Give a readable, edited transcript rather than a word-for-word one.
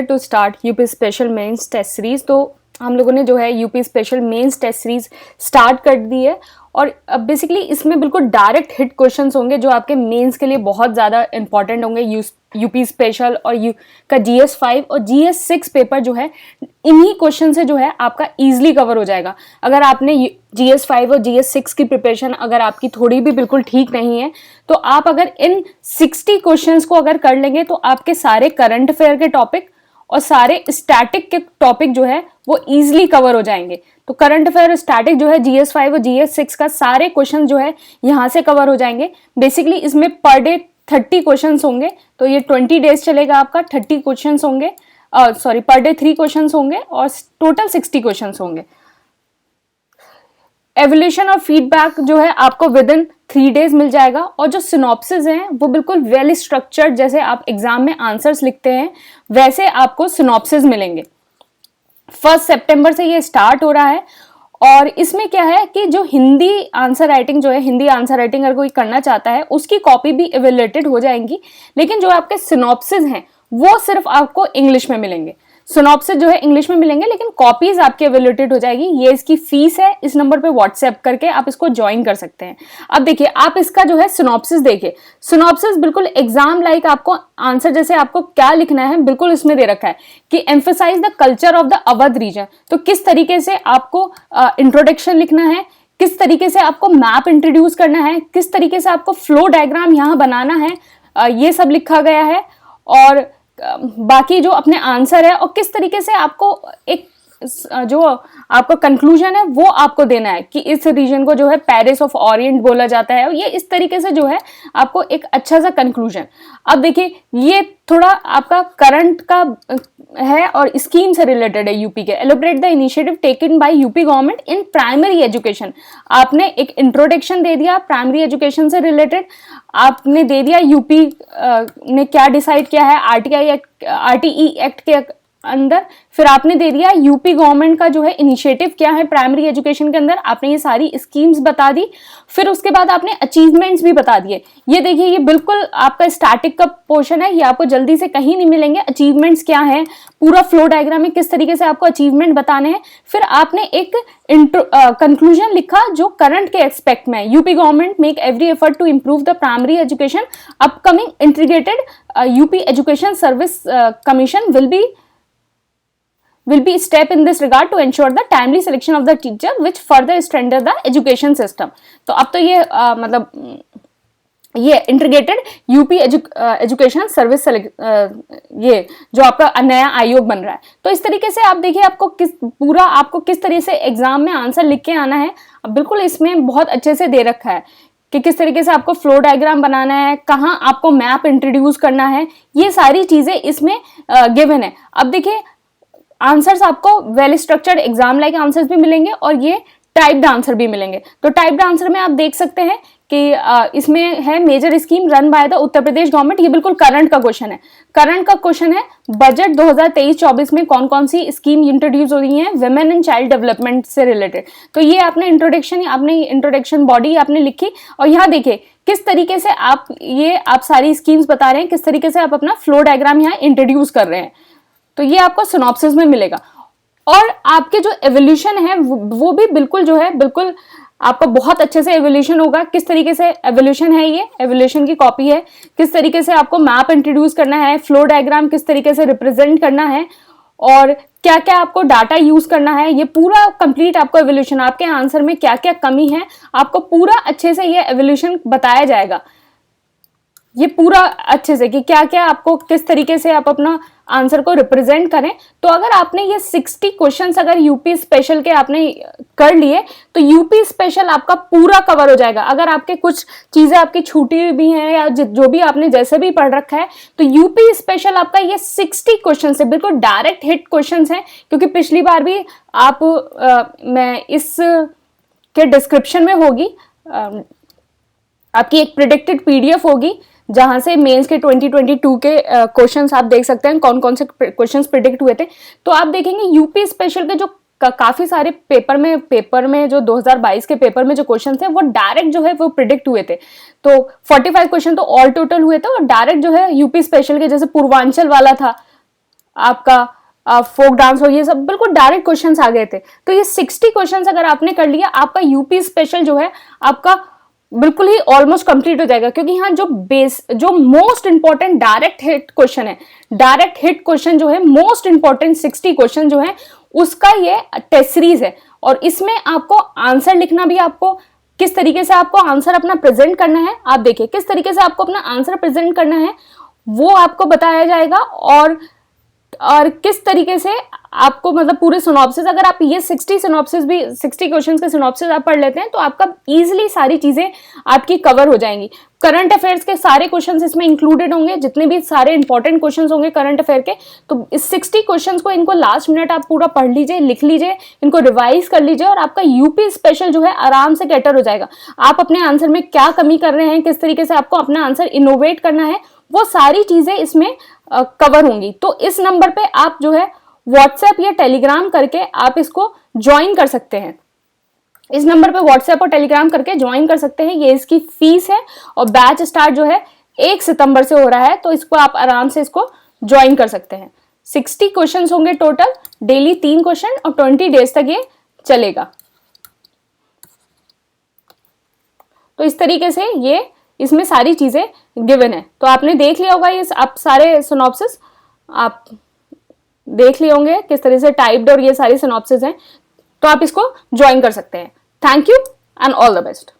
To start UP special mains test series. तो हम लोगों ने जो है UP special mains test series start कर दी है और अब बेसिकली इसमें बिल्कुल डायरेक्ट हिट क्वेश्चंस होंगे जो आपके मेंस के लिए बहुत ज़्यादा इंपॉर्टेंट होंगे। यूपी स्पेशल और यू का GS5 और GS6 पेपर जो है इन्हीं क्वेश्चन से जो है आपका इजीली कवर हो जाएगा। अगर आपने GS5 और GS6 की प्रिपरेशन अगर आपकी थोड़ी भी बिल्कुल ठीक नहीं है तो आप अगर इन 60 क्वेश्चंस को अगर कर लेंगे तो आपके सारे करंट अफेयर के टॉपिक और सारे स्टैटिक के टॉपिक जो है वो इजीली कवर हो जाएंगे। तो करंट अफेयर और स्टैटिक जो है GS5 और GS6 का सारे क्वेश्चन जो है यहाँ से कवर हो जाएंगे। बेसिकली इसमें पर डे 30 क्वेश्चंस होंगे, तो ये 20 डेज चलेगा आपका। 30 क्वेश्चंस होंगे, सॉरी पर डे 3 क्वेश्चंस होंगे और टोटल 60 क्वेश्चंस होंगे। एवोल्यूशन और फीडबैक जो है आपको विद इन 3 डेज मिल जाएगा और जो सिनॉप्सिस हैं वो बिल्कुल वेल स्ट्रक्चर्ड, जैसे आप एग्जाम में आंसर्स लिखते हैं वैसे आपको सिनॉप्सिस मिलेंगे। 1 सितंबर से ये स्टार्ट हो रहा है और इसमें क्या है कि जो हिंदी आंसर राइटिंग जो है, हिंदी आंसर राइटिंग अगर कोई करना चाहता है उसकी कॉपी भी एवेलेटेड हो जाएंगी, लेकिन जो आपके सिनॉप्सिस हैं वो सिर्फ आपको इंग्लिश में मिलेंगे। सिनॉप्सिस जो है इंग्लिश में मिलेंगे लेकिन कॉपीज आपकी अवेलेटेड हो जाएगी। ये इसकी फीस है, इस नंबर पे व्हाट्सएप करके आप इसको ज्वाइन कर सकते हैं। अब देखिए आप इसका जो है सिनॉप्सिस देखिए, सिनॉप्सिस बिल्कुल एग्जाम लाइक आपको आंसर जैसे आपको क्या लिखना है बिल्कुल इसमें दे रखा है कि emphasize the culture of the Awadh region. तो किस तरीके से आपको इंट्रोडक्शन लिखना है, किस तरीके से आपको मैप इंट्रोड्यूस करना है, किस तरीके से आपको फ्लो डायग्राम यहाँ बनाना है, ये सब लिखा गया है। और बाकी जो अपने आंसर है और किस तरीके से आपको एक जो आपका कंक्लूजन है वो आपको देना है कि इस रीजन को जो है पेरिस ऑफ ओरिएंट बोला जाता है, और ये इस तरीके से जो है आपको एक अच्छा सा कंक्लूजन। अब देखिए ये थोड़ा आपका करंट का है और स्कीम से रिलेटेड है यूपी के। Elaborate the initiative taken by UP government in primary education. आपने एक इंट्रोडक्शन दे दिया प्राइमरी एजुकेशन से रिलेटेड, आपने दे दिया यूपी ने क्या डिसाइड किया है RTE एक्ट के अंदर, फिर आपने दे दिया यूपी गवर्नमेंट का जो है इनिशिएटिव क्या है प्राइमरी एजुकेशन के अंदर, आपने ये सारी स्कीम्स बता दी, फिर उसके बाद आपने अचीवमेंट्स भी बता दिए। ये देखिए ये बिल्कुल आपका स्टैटिक का पोर्शन है, ये आपको जल्दी से कहीं नहीं मिलेंगे। अचीवमेंट्स क्या है, पूरा फ्लो डायग्राम में किस तरीके से आपको अचीवमेंट बताने हैं, फिर आपने एक कंक्लूजन लिखा जो करंट के एक्सपेक्ट में है। UP government make every effort to improve the primary education, upcoming integrated UP education service commission will be step in this regard to ensure the timely selection of the teacher which further strengthen the education system। तो अब तो ये मतलब ये integrated UP education service ये जो आपका नया आयोग बन रहा है। तो इस तरीके से आप देखिए आपको किस तरह से एग्जाम में आंसर लिख के आना है। अब बिल्कुल इसमें बहुत अच्छे से दे रखा है कि किस तरीके से आपको फ्लो डायग्राम बनाना है, कहाँ आपको मैप इंट्रोड्यूस करना है, ये सारी चीजें इसमें गिवन है। अब देखिए आंसर्स आपको well structured exam like answers भी मिलेंगे और ये टाइप्ड आंसर भी मिलेंगे। तो टाइप्ड आंसर में आप देख सकते हैं कि इसमें है major scheme run by the Uttar Pradesh government. ये बिल्कुल करंट का क्वेश्चन है। करंट का क्वेश्चन है बजट 2023-24 में कौन कौन सी स्कीम इंट्रोड्यूस हो रही हैं वुमेन एंड चाइल्ड डेवलपमेंट से रिलेटेड। तो ये आपने इंट्रोडक्शन बॉडी आपने लिखी और यहाँ देखिए किस तरीके से आप सारी स्कीम्स बता रहे हैं, किस तरीके से आप अपना फ्लो डायग्राम यहाँ इंट्रोड्यूस कर रहे हैं। तो ये आपको सिनॉप्सिस में मिलेगा और आपके जो एवोल्यूशन है वो भी बिल्कुल जो है बिल्कुल आपका बहुत अच्छे से एवोल्यूशन होगा। किस तरीके से एवोल्यूशन है, ये एवोल्यूशन की कॉपी है, किस तरीके से आपको मैप इंट्रोड्यूस करना है, फ्लो डायग्राम किस तरीके से रिप्रेजेंट करना है और क्या क्या आपको डाटा यूज करना है, ये पूरा कंप्लीट आपको एवोल्यूशन, आपके आंसर में क्या क्या कमी है आपको पूरा अच्छे से ये एवोल्यूशन बताया जाएगा। ये पूरा अच्छे से कि क्या क्या आपको किस तरीके से आप अपना आंसर को रिप्रेजेंट करें। तो अगर आपने ये 60 क्वेश्चंस अगर यूपी स्पेशल के आपने कर लिए तो यूपी स्पेशल आपका पूरा कवर हो जाएगा। अगर आपके कुछ चीजें आपकी छूटी हुई भी हैं या जो भी आपने जैसे भी पढ़ रखा है तो यूपी स्पेशल आपका ये 60 क्वेश्चन है बिल्कुल डायरेक्ट हिट क्वेश्चन है। क्योंकि पिछली बार भी मैं इस के डिस्क्रिप्शन में होगी आपकी एक प्रिडिक्टेड PDF होगी जहां से मेंस के 2022 के क्वेश्चंस आप देख सकते हैं कौन कौन से क्वेश्चंस प्रिडिक्ट हुए थे। तो आप देखेंगे यूपी स्पेशल के जो काफी सारे पेपर में जो 2022 के पेपर में जो क्वेश्चन थे वो डायरेक्ट जो है वो प्रिडिक्ट हुए थे। तो 45 क्वेश्चन तो ऑल टोटल हुए थे और डायरेक्ट जो है यूपी स्पेशल के जैसे पूर्वांचल वाला था आपका फोक डांस हो, ये सब बिल्कुल डायरेक्ट क्वेश्चंस आ गए थे। तो ये 60 क्वेश्चंस अगर आपने कर लिया, आपका यूपी स्पेशल जो है आपका बिल्कुल ही ऑलमोस्ट कंप्लीट हो जाएगा। क्योंकि यहाँ जो most important direct hit question है, डायरेक्ट हिट क्वेश्चन जो है मोस्ट इंपॉर्टेंट 60 क्वेश्चन जो है उसका ये टेस्ट सीरीज है। और इसमें आपको आंसर लिखना भी, आपको किस तरीके से आपको आंसर अपना प्रेजेंट करना है, आप देखिए किस तरीके से आपको अपना आंसर प्रेजेंट करना है वो आपको बताया जाएगा। और किस तरीके से आपको मतलब पूरे सिनॉप्सिस, अगर आप ये 60 सिनॉप्सिस भी 60 क्वेश्चंस के सिनॉप्सिस आप पढ़ लेते हैं तो आपका इजीली सारी चीजें आपकी कवर हो जाएंगी। करंट अफेयर्स के सारे क्वेश्चंस इसमें इंक्लूडेड होंगे, जितने भी सारे इंपॉर्टेंट क्वेश्चंस होंगे करंट अफेयर के। तो इस 60 क्वेश्चंस को इनको लास्ट मिनट आप पूरा पढ़ लीजिए, लिख लीजिए, इनको रिवाइज कर लीजिए और आपका यूपी स्पेशल जो है आराम से कैटर हो जाएगा। आप अपने आंसर में क्या कमी कर रहे हैं, किस तरीके से आपको अपना आंसर इनोवेट करना है, वो सारी चीजें इसमें कवर होंगी। तो इस नंबर पे आप जो है व्हाट्सएप या टेलीग्राम करके आप इसको ज्वाइन कर सकते हैं। इस नंबर पे व्हाट्सएप और टेलीग्राम करके ज्वाइन कर सकते हैं। ये इसकी फीस है और बैच स्टार्ट जो है 1 सितंबर से हो रहा है, तो इसको आप आराम से इसको ज्वाइन कर सकते हैं। 60 क्वेश्चंस होंगे टोटल, डेली 3 क्वेश्चन और 20 डेज तक ये चलेगा। तो इस तरीके से ये इसमें सारी चीजें गिवन है। तो आपने देख लिया होगा, ये आप सारे सिनॉप्सिस आप देख लिए होंगे किस तरह से टाइप्ड और ये सारी सिनॉप्सिस हैं। तो आप इसको ज्वाइन कर सकते हैं। Thank you and all the best.